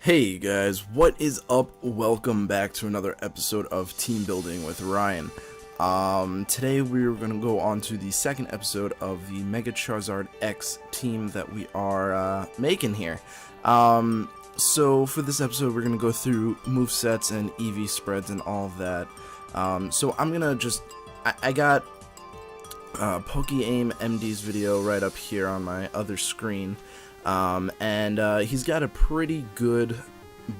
Hey guys, what is up? Welcome back to another episode of Team Building with Ryan. Today we're going to go on to the second episode of the Mega Charredzard X team that we are making here. So for this episode we're going to go through movesets and EV spreads and all of that. So I'm going to just, I got PokeAim MD's video right up here on my other screen. He's got a pretty good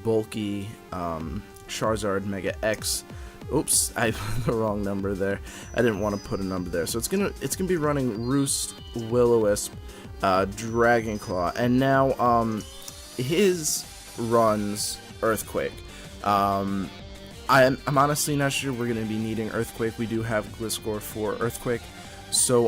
bulky Charredzard Mega X. Oops, I put the wrong number there. I didn't want to put a number there. So it's gonna be running Roost, Will-O-Wisp, Dragonclaw, and now his runs Earthquake. I'm honestly not sure we're gonna be needing Earthquake. We do have Gliscor for Earthquake. So,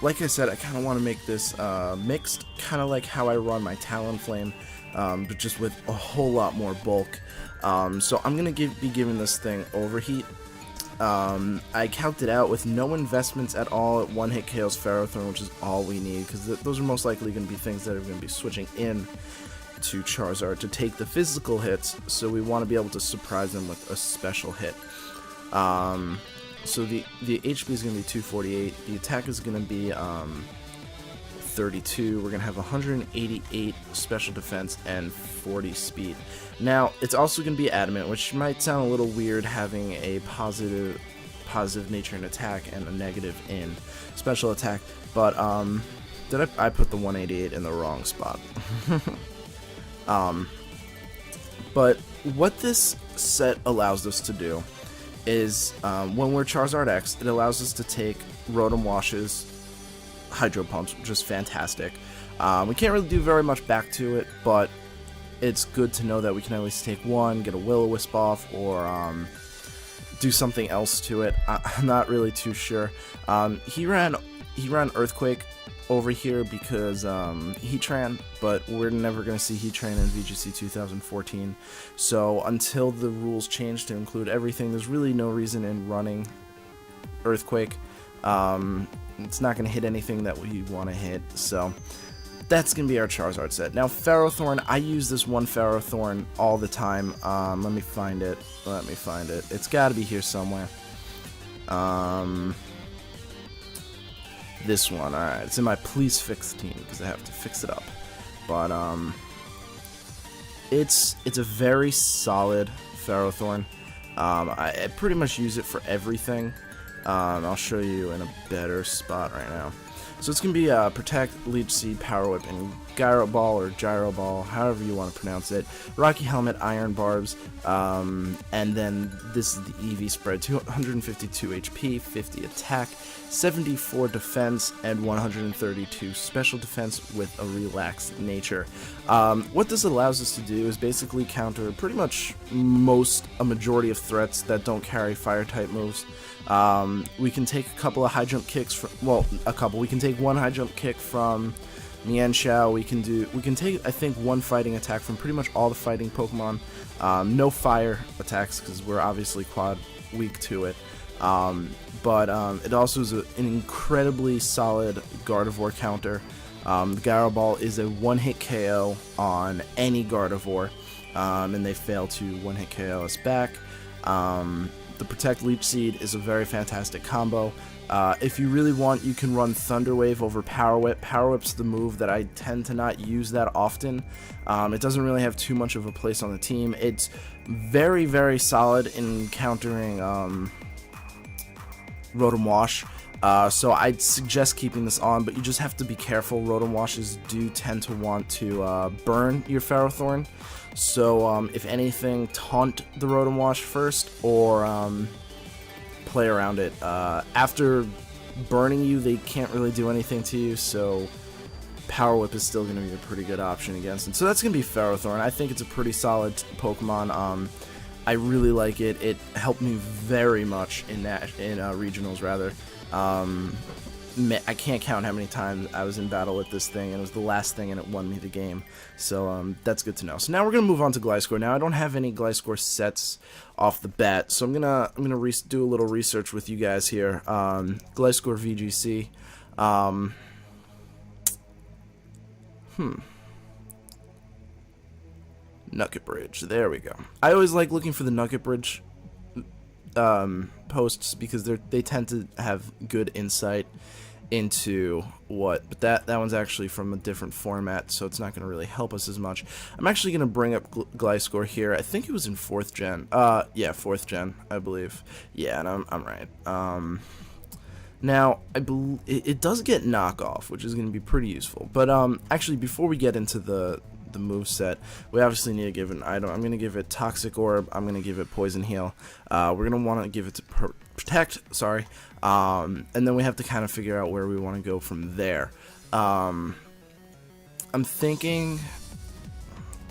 like I said, I kind of want to make this mixed, kind of like how I run my Talonflame, but just with a whole lot more bulk. So I'm going to be giving this thing Overheat. I counted out with no investments at all at one-hit KO's Ferrothorn, which is all we need, because those are most likely going to be things that are going to be switching in to Charredzard to take the physical hits, so we want to be able to surprise them with a special hit. So the HP is going to be 248, the attack is going to be 32, we're going to have 188 special defense and 40 speed. Now, it's also going to be adamant, which might sound a little weird having a positive nature in attack and a negative in special attack, but I put the 188 in the wrong spot. But what this set allows us to do is when we're Charredzard X, it allows us to take Rotom Washes, Hydro Pumps, which is fantastic. We can't really do very much back to it, but it's good to know that we can at least take one, get a Will-O-Wisp off, or do something else to it. I'm not really too sure. He ran Earthquake over here because Heatran, but we're never going to see Heatran in VGC 2014, so until the rules change to include everything, there's really no reason in running Earthquake. It's not going to hit anything that we want to hit, so that's going to be our Charredzard set. Now Ferrothorn, I use this one Ferrothorn all the time. Let me find it. It's got to be here somewhere. This one, alright, it's in my please fix team because I have to fix it up, but it's a very solid Ferrothorn. I pretty much use it for everything. I'll show you in a better spot right now. So it's going to be Protect, Leech Seed, Power Whip, and Gyro Ball, or Gyro Ball, however you want to pronounce it. Rocky Helmet, Iron Barbs, and then this is the EV spread, 252 HP, 50 attack, 74 defense, and 132 special defense with a relaxed nature. What this allows us to do is basically counter pretty much a majority of threats that don't carry fire-type moves. We can take a couple of high jump kicks we can take one high jump kick from Mienshao. We can take, I think, one fighting attack from pretty much all the fighting Pokemon. No fire attacks because we're obviously quad weak to it. But it also is an incredibly solid Gardevoir counter. The Gyro Ball is a one-hit KO on any Gardevoir, and they fail to one-hit KO us back. The Protect Leech Seed is a very fantastic combo. If you really want, you can run Thunder Wave over Power Whip. Power Whip's the move that I tend to not use that often. It doesn't really have too much of a place on the team. It's very, very solid in countering Rotom Wash. So I'd suggest keeping this on, but you just have to be careful. Rotom Washes do tend to want to burn your Ferrothorn. So if anything, taunt the Rotom Wash first, or play around it. After burning you, they can't really do anything to you, so Power Whip is still going to be a pretty good option against it. So that's going to be Ferrothorn. I think it's a pretty solid Pokemon. I really like it. It helped me very much in regionals, rather. I can't count how many times I was in battle with this thing, and it was the last thing, and it won me the game. So that's good to know. So now we're gonna move on to Gliscor. Now I don't have any Gliscor sets off the bat, so I'm gonna do a little research with you guys here. Gliscor VGC. Nugget Bridge. There we go. I always like looking for the Nugget Bridge posts because they tend to have good insight into what, but that one's actually from a different format, so it's not going to really help us as much. I'm actually going to bring up Gliscor here. I think it was in 4th gen. Yeah, 4th gen, I believe. Yeah, and I'm right. Now, it does get knockoff, which is going to be pretty useful. But actually, before we get into the move set, we obviously need to give it an item. I'm going to give it Toxic Orb. I'm going to give it Poison Heal. We're going to want to give it to Protect. Sorry. And then we have to kind of figure out where we want to go from there. I'm thinking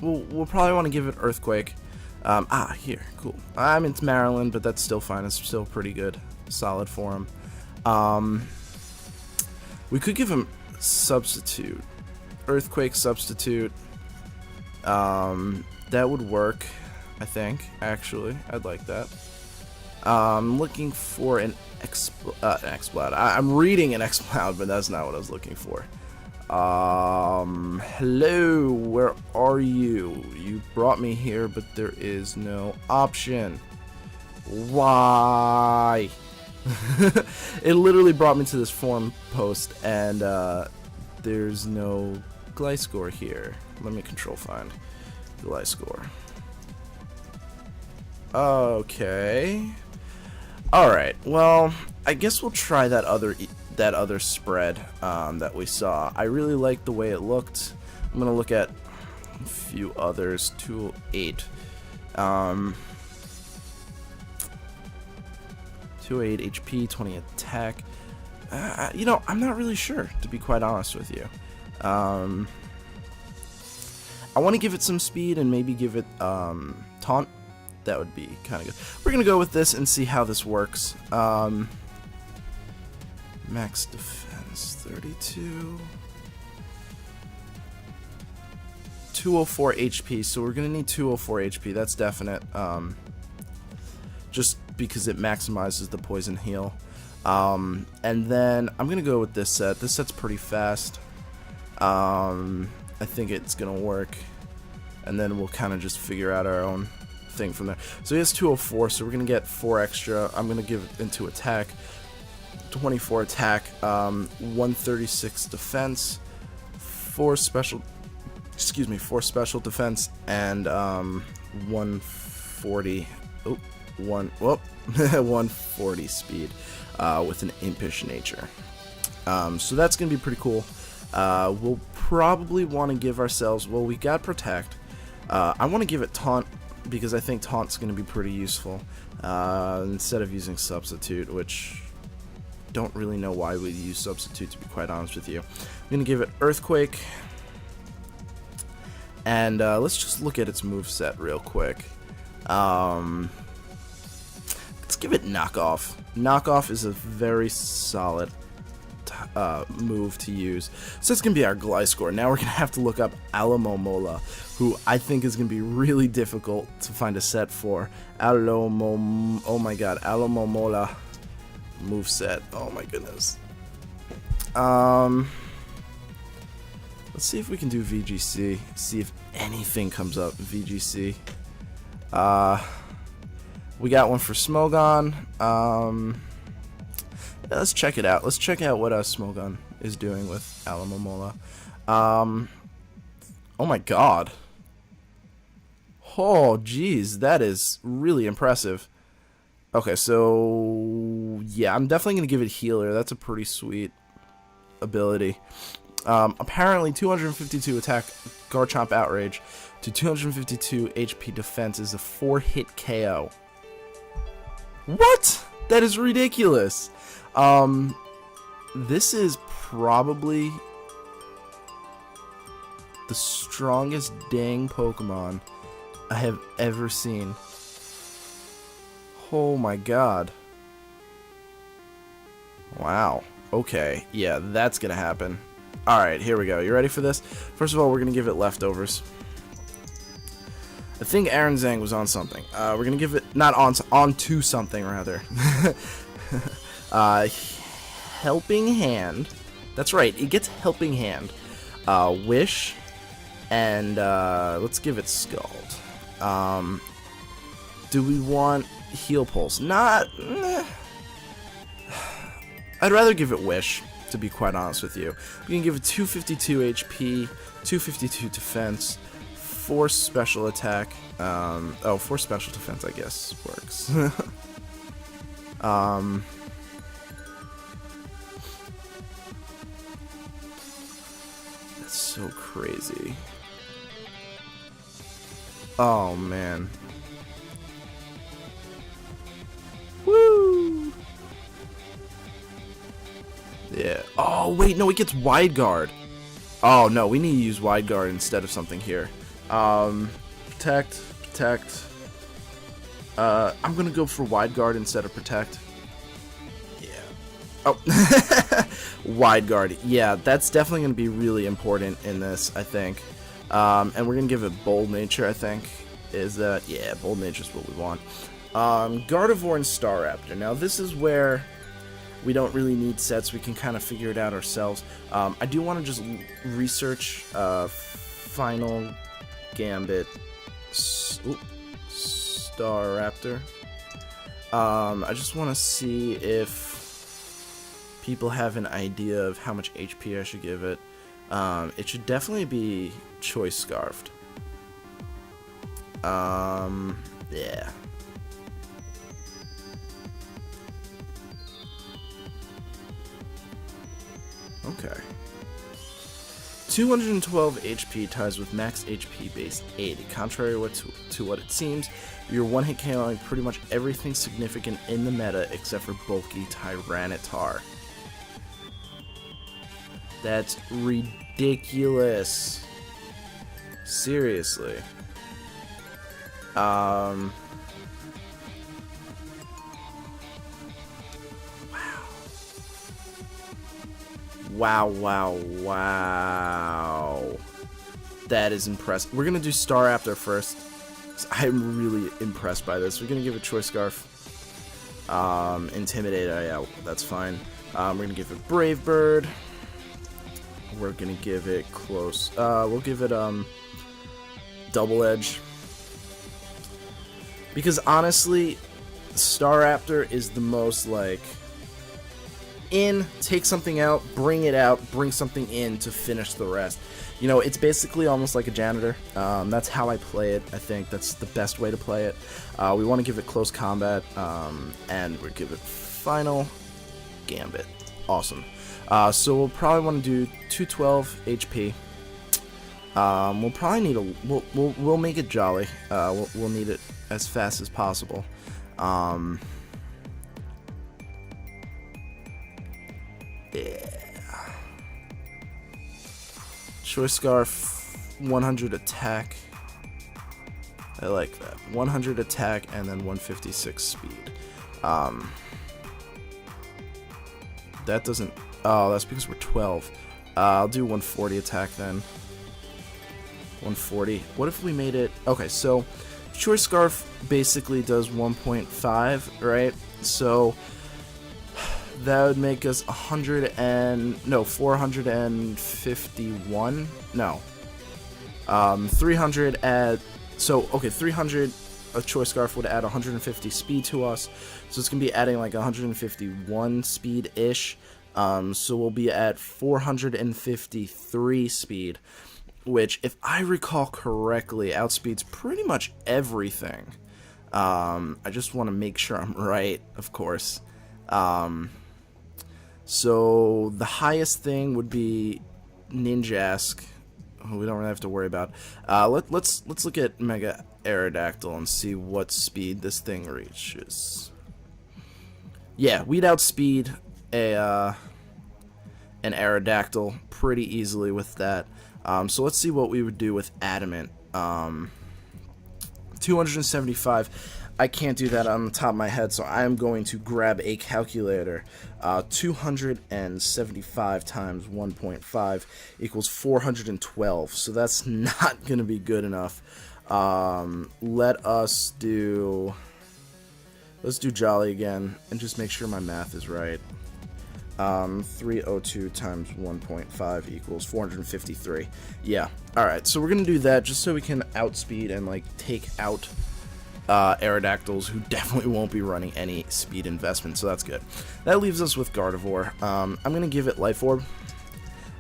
we'll probably want to give it Earthquake. Here, cool. I'm in Maryland, but that's still fine. It's still pretty good, solid for him. We could give him Substitute, Earthquake Substitute. That would work, I think. Actually, I'd like that. I'm looking for an Exploud. I'm reading an Exploud, but that's not what I was looking for. Hello, where are you? You brought me here, but there is no option. Why? It literally brought me to this forum post, and there's no Gliscor here. Let me control find Gliscor. Okay. Alright, well, I guess we'll try that other spread that we saw. I really like the way it looked. I'm gonna look at a few others. 208. 208 HP, 20 attack. You know, I'm not really sure, to be quite honest with you. I want to give it some speed and maybe give it taunt. That would be kind of good. We're going to go with this and see how this works. Max defense, 32. 204 HP, so we're going to need 204 HP. That's definite. Just because it maximizes the poison heal. And then I'm going to go with this set. This set's pretty fast. I think it's going to work. And then we'll kind of just figure out our own thing from there. So he has 204, so we're going to get 4 extra. I'm going to give it into attack. 24 attack, 136 defense, 4 special defense, and 140 140 speed with an impish nature. So that's gonna be pretty cool. We'll probably want to give ourselves, well, we got Protect. I want to give it Taunt because I think Taunt's gonna be pretty useful instead of using Substitute, which don't really know why we use Substitute, to be quite honest with you. I'm gonna give it Earthquake, and let's just look at its moveset real quick. Let's give it Knockoff. Knockoff is a very solid move to use. So that's going to be our Gliscor. Now we're going to have to look up Alomomola, who I think is going to be really difficult to find a set for. Oh my god, Alomomola moveset. Oh my goodness. Let's see if we can do VGC. See if anything comes up. VGC. We got one for Smogon. Yeah, let's check it out. Let's check out what Smogon is doing with Alomomola. Oh my god. Oh, geez. That is really impressive. Okay, so yeah, I'm definitely going to give it Healer. That's a pretty sweet ability. Apparently 252 attack Garchomp Outrage to 252 HP defense is a 4-hit KO. What? That is ridiculous. This is probably the strongest dang Pokemon I have ever seen. Oh my god. Wow. Okay. Yeah, that's gonna happen. Alright, here we go. You ready for this? First of all, we're gonna give it Leftovers. I think Aaron Zhang was on something. We're gonna give it, not on to something, rather. Helping Hand. That's right, it gets Helping Hand. Wish. And let's give it Scald. Do we want Heal Pulse? Not... I'd rather give it Wish, to be quite honest with you. We can give it 252 HP, 252 defense, 4 special attack. 4 special defense, I guess, works. That's so crazy. Oh, man. Woo! Yeah. Oh, wait, no, it gets Wide Guard. Oh, no, we need to use Wide Guard instead of something here. Protect. I'm gonna go for Wide Guard instead of Protect. Yeah. Oh. Wide Guard. Yeah, that's definitely gonna be really important in this, I think. And we're gonna give it Bold Nature, I think. Yeah, Bold Nature is what we want. Gardevoir and Staraptor. Now, this is where we don't really need sets. We can kind of figure it out ourselves. I do want to just research Final Gambit Staraptor. I just want to see if people have an idea of how much HP I should give it. It should definitely be Choice Scarfed. Yeah. Okay. 212 HP ties with max HP base 80. Contrary to what it seems, you're one-hit KOing pretty much everything significant in the meta except for bulky Tyranitar. That's ridiculous. Seriously. Wow. That is impressive. We're going to do Staraptor first. I'm really impressed by this. We're going to give it Choice Scarf. Intimidate, yeah, that's fine. We're going to give it Brave Bird. We're going to give it Close. We'll give it Double Edge. Because honestly, Staraptor is the most like... take something out, bring it out, bring something in to finish the rest. You know, it's basically almost like a janitor. That's how I play it. I think that's the best way to play it. We want to give it Close Combat, and we'll give it Final Gambit. Awesome. So we'll probably want to do 212 HP. We'll probably need a... We'll make it Jolly. We'll need it as fast as possible. Yeah. Choice Scarf, 100 attack. I like that. 100 attack and then 156 speed. That doesn't... Oh, that's because we're 12. I'll do 140 attack then. 140. What if we made it... Okay, so Choice Scarf basically does 1.5, right? So... that would make us 451. No. 300 at... So, okay, 300 a Choice Scarf would add 150 speed to us. So it's going to be adding like 151 speed-ish. So we'll be at 453 speed. Which, if I recall correctly, outspeeds pretty much everything. I just want to make sure I'm right, of course. So the highest thing would be Ninjask, who we don't really have to worry about. Let's look at Mega Aerodactyl and see what speed this thing reaches. Yeah, we'd outspeed an Aerodactyl pretty easily with that. So let's see what we would do with Adamant. 275. I can't do that on the top of my head, so I am going to grab a calculator. 275 times 1.5 equals 412, so that's not going to be good enough. Let's do Jolly again, and just make sure my math is right. 302 times 1.5 equals 453. Yeah. Alright, so we're going to do that just so we can outspeed and, like, take out Aerodactyls, who definitely won't be running any speed investment, so that's good. That leaves us with Gardevoir. I'm going to give it Life Orb.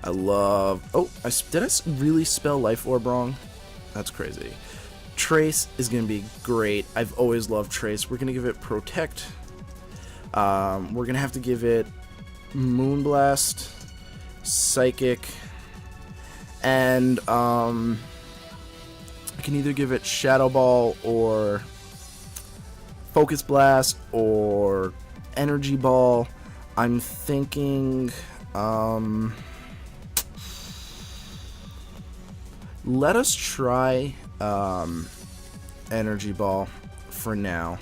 I love... Oh, did I really spell Life Orb wrong? That's crazy. Trace is going to be great. I've always loved Trace. We're going to give it Protect. We're going to have to give it Moonblast, Psychic, and I can either give it Shadow Ball or Focus Blast or Energy Ball. I'm thinking let us try Energy Ball for now.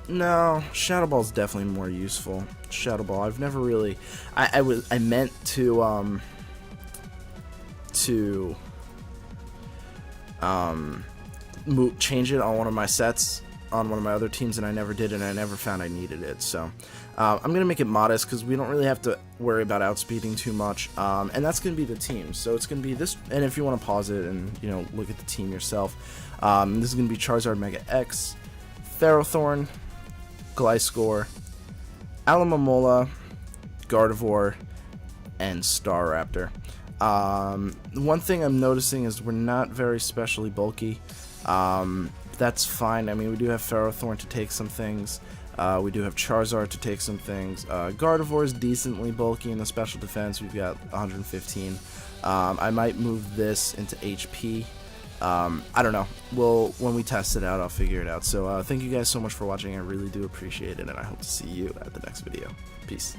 No, Shadow Ball is definitely more useful. Shadow Ball, I've never really... I meant to change it on one of my sets on one of my other teams, and I never did, and I never found I needed it. So I'm gonna make it modest because we don't really have to worry about outspeeding too much, and that's gonna be the team. So it's gonna be this, and if you want to pause it and look at the team yourself, this is gonna be Charredzard Mega X, Ferrothorn, Gliscor, Alomomola, Gardevoir, and Staraptor. One thing I'm noticing is we're not very specially bulky. That's fine. I mean, we do have Ferrothorn to take some things. We do have Charredzard to take some things. Gardevoir is decently bulky in the special defense. We've got 115. I might move this into HP. I don't know. When we test it out, I'll figure it out. So thank you guys so much for watching. I really do appreciate it, and I hope to see you at the next video. Peace.